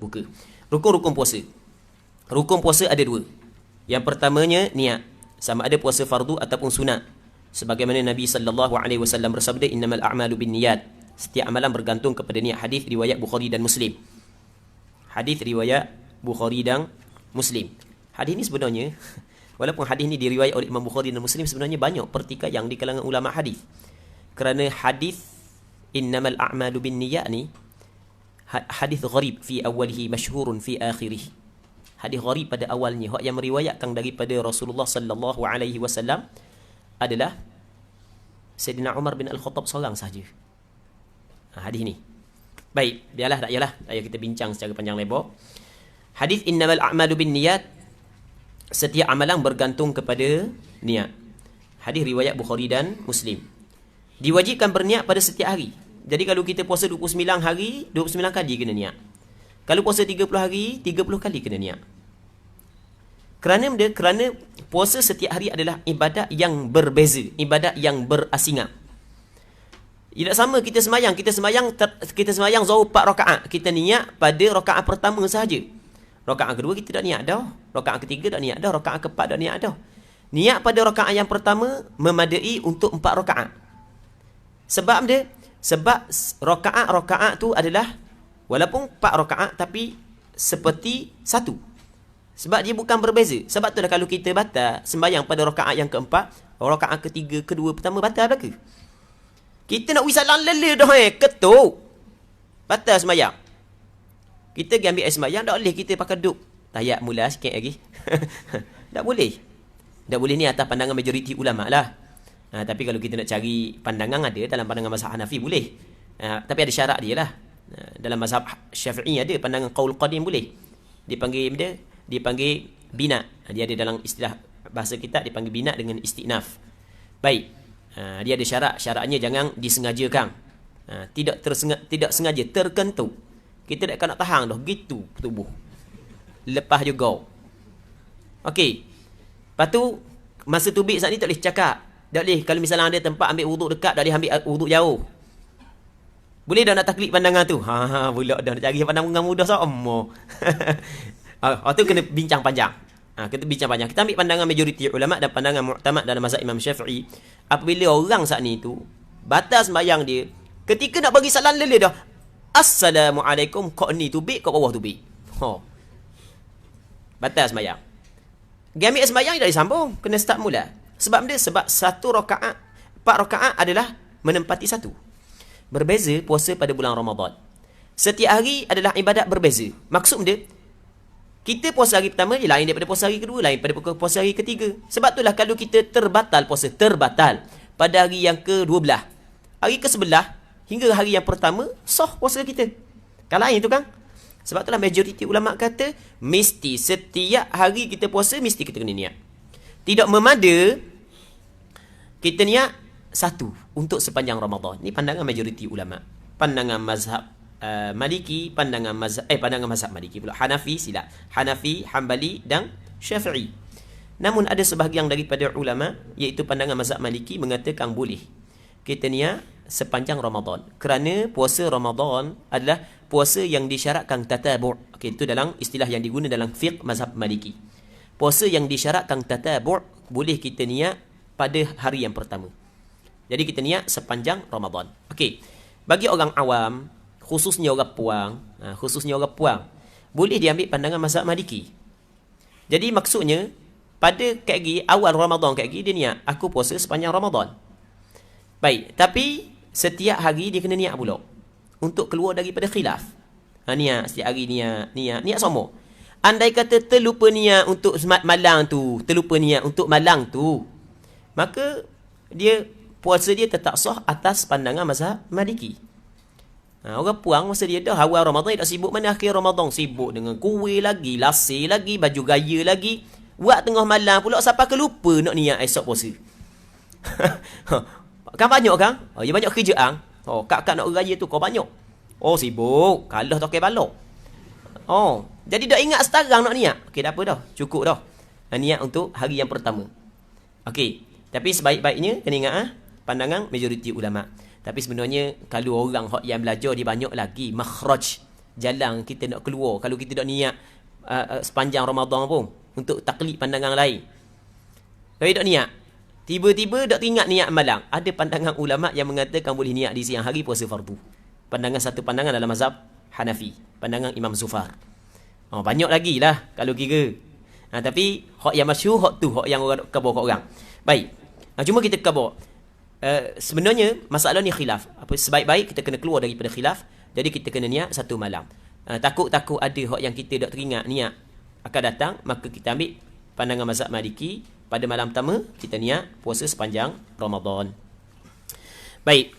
buka. Rukun-rukun puasa. Rukun puasa ada dua. Yang pertamanya niat. Sama ada puasa fardu ataupun sunat. Sebagaimana Nabi SAW bersabda, innamal a'malu binniyat. Setiap amalan bergantung kepada niat. Hadis riwayat Bukhari dan Muslim. Hadis riwayat Bukhari dan Muslim. Hadis ni sebenarnya, walaupun hadis ni diriwayat oleh Imam Bukhari dan Muslim, sebenarnya banyak pertikaian di kalangan ulama hadis. Kerana hadis innamal a'malu binniyat ni hadis gharib fi awalihi masyhurun fi akhirih. Hadis gharib pada awalnya, hak yang meriwayatkan daripada Rasulullah sallallahu alaihi wasallam adalah Sayyidina Umar bin Al-Khattab seorang sahaja. Hadis ni. Baik, biarlah tak yalah, ayah kita bincang secara panjang lebar. Hadis innamal a'malu binniyat, setiap amalan bergantung kepada niat. Hadis riwayat Bukhari dan Muslim. Diwajibkan berniat pada setiap hari. Jadi kalau kita puasa 29 hari, 29 kali kena niat. Kalau puasa 30 hari, 30 kali kena niat. Kerana puasa setiap hari adalah ibadat yang berbeza, ibadat yang berasingan. Tidak sama kita semayang zuhur 4 rakaat. Kita niat pada rakaat pertama sahaja. Rakaat kedua kita tak niat dah. Rakaat ketiga tak niat dah. Rakaat keempat tak niat dah. Niat pada rakaat yang pertama memadai untuk 4 rakaat. Sebab rakaat tu adalah walaupun 4 rakaat tapi seperti satu. Sebab dia bukan berbeza. Sebab tu dah kalau kita batal sembahyang pada rakaat yang keempat, rakaat ketiga, kedua, pertama batal belaka. Kita nak wisalang lele dah ketuk. Batal sembahyang. Kita pergi ambil air sembahyang, tak boleh kita pakai duk. Tayat mula sikit lagi. Tak boleh. Tak boleh ni atas pandangan majoriti ulama lah. Tapi kalau kita nak cari pandangan, ada dalam pandangan mazhab Hanafi boleh. Tapi ada syarat dia lah. Dalam mazhab Syafi'i ada pandangan qaul qadim boleh. Dipanggil bina. Dia ada dalam istilah bahasa kita dipanggil bina dengan istinaf. Baik. Dia ada syaratnya jangan disengajakan. Tidak sengaja terkentu. Kita tak nak tahan dah gitu tubuh. Lepas juga. Okey. Lepas tu masa tubik saat ni tak boleh cakap. Tak boleh kalau misalnya ada tempat ambil wuduk dekat, tak boleh ambil wuduk jauh. Boleh dah nak taklid pandangan tu. Pula dah nak cari pandangan mudah sama. Tu kena bincang panjang. Kita bincang panjang. Kita ambil pandangan majoriti ulama dan pandangan mu'tamad dalam mazhab Imam Syafi'i. Apabila orang saat ni tu batal sembahyang dia, ketika nak bagi salam lele dah, Assalamualaikum, kau ni tubik, kau bawah tubik. Batal sembahyang. Dia ambil sembahyang dia tak disambung, kena start mula. Sebab dia satu rakaat, 4 rakaat adalah menempati satu. Berbeza puasa pada bulan Ramadan. Setiap hari adalah ibadat berbeza. Maksud dia, kita puasa hari pertama je lain daripada puasa hari kedua, lain daripada puasa hari ketiga. Sebab itulah kalau kita terbatal pada hari yang ke-12, hari ke-11 hingga hari yang pertama sah puasa kita. Kan lain tu kan? Sebab itulah majoriti ulama kata mesti setiap hari kita puasa mesti kita kena niat. Tidak memada kita niat satu untuk sepanjang Ramadan. Ini pandangan majoriti ulama. Pandangan mazhab Maliki, pandangan mazhab Maliki pula. Hanafi silap. Hanafi, Hambali dan Syafi'i. Namun ada sebahagian daripada ulama iaitu pandangan mazhab Maliki mengatakan boleh kita niat sepanjang Ramadan. Kerana puasa Ramadan adalah puasa yang disyaratkan tatabu'. Okey, itu dalam istilah yang digunakan dalam fiqh mazhab Maliki. Puasa yang disyaratkan tatabu' boleh kita niat pada hari yang pertama. Jadi kita niat sepanjang Ramadan. Okey. Bagi orang awam, khususnya orang puang, boleh diambil pandangan mazhab Maliki. Jadi maksudnya pada awal Ramadan dia niat aku puasa sepanjang Ramadan. Baik, tapi setiap hari dia kena niat pula untuk keluar daripada khilaf. Niat setiap hari niat sama. Andai kata terlupa niat untuk malang tu, terlupa niat untuk malang tu, maka puasa dia tetap sah atas pandangan mazhab Maliki. Orang puang masa dia dah awal Ramadan dia tak sibuk, mana akhir Ramadan sibuk dengan kuih lagi, lasir lagi, baju gaya lagi. Buat tengah malam pula sampai kelupa nak niat esok puasa. Kan banyak kan? Ya banyak kerjaan. Kak nak raya tu kau banyak. Sibuk. Kalah tokai balok. Jadi dah ingat sekarang nak niat. Okey, dah apa dah? Cukup dah. Niat untuk hari yang pertama. Okey. Tapi sebaik-baiknya kena ingat pandangan majoriti ulama. Tapi sebenarnya kalau orang yang belajar dia banyak lagi makhraj jalan kita nak keluar, kalau kita nak niat sepanjang Ramadan pun untuk taklid pandangan lain. Kalau tak niat, tiba-tiba tak teringat niat malam. Ada pandangan ulama yang mengatakan boleh niat di siang hari puasa fardu. Satu pandangan dalam mazhab Hanafi, pandangan Imam Zufar. Banyak lagi lah kalau kira. Tapi hak yang masyhur, hak tu hak yang orang khabar kat orang. Baik. Cuma kita khabar. Sebenarnya masalah ni khilaf. Sebaik-baik kita kena keluar daripada khilaf. Jadi kita kena niat satu malam. Takut-takut ada hak yang kita tak teringat niat akan datang, maka kita ambil pandangan mazhab Maliki. Pada malam pertama kita niat puasa sepanjang Ramadan. Baik.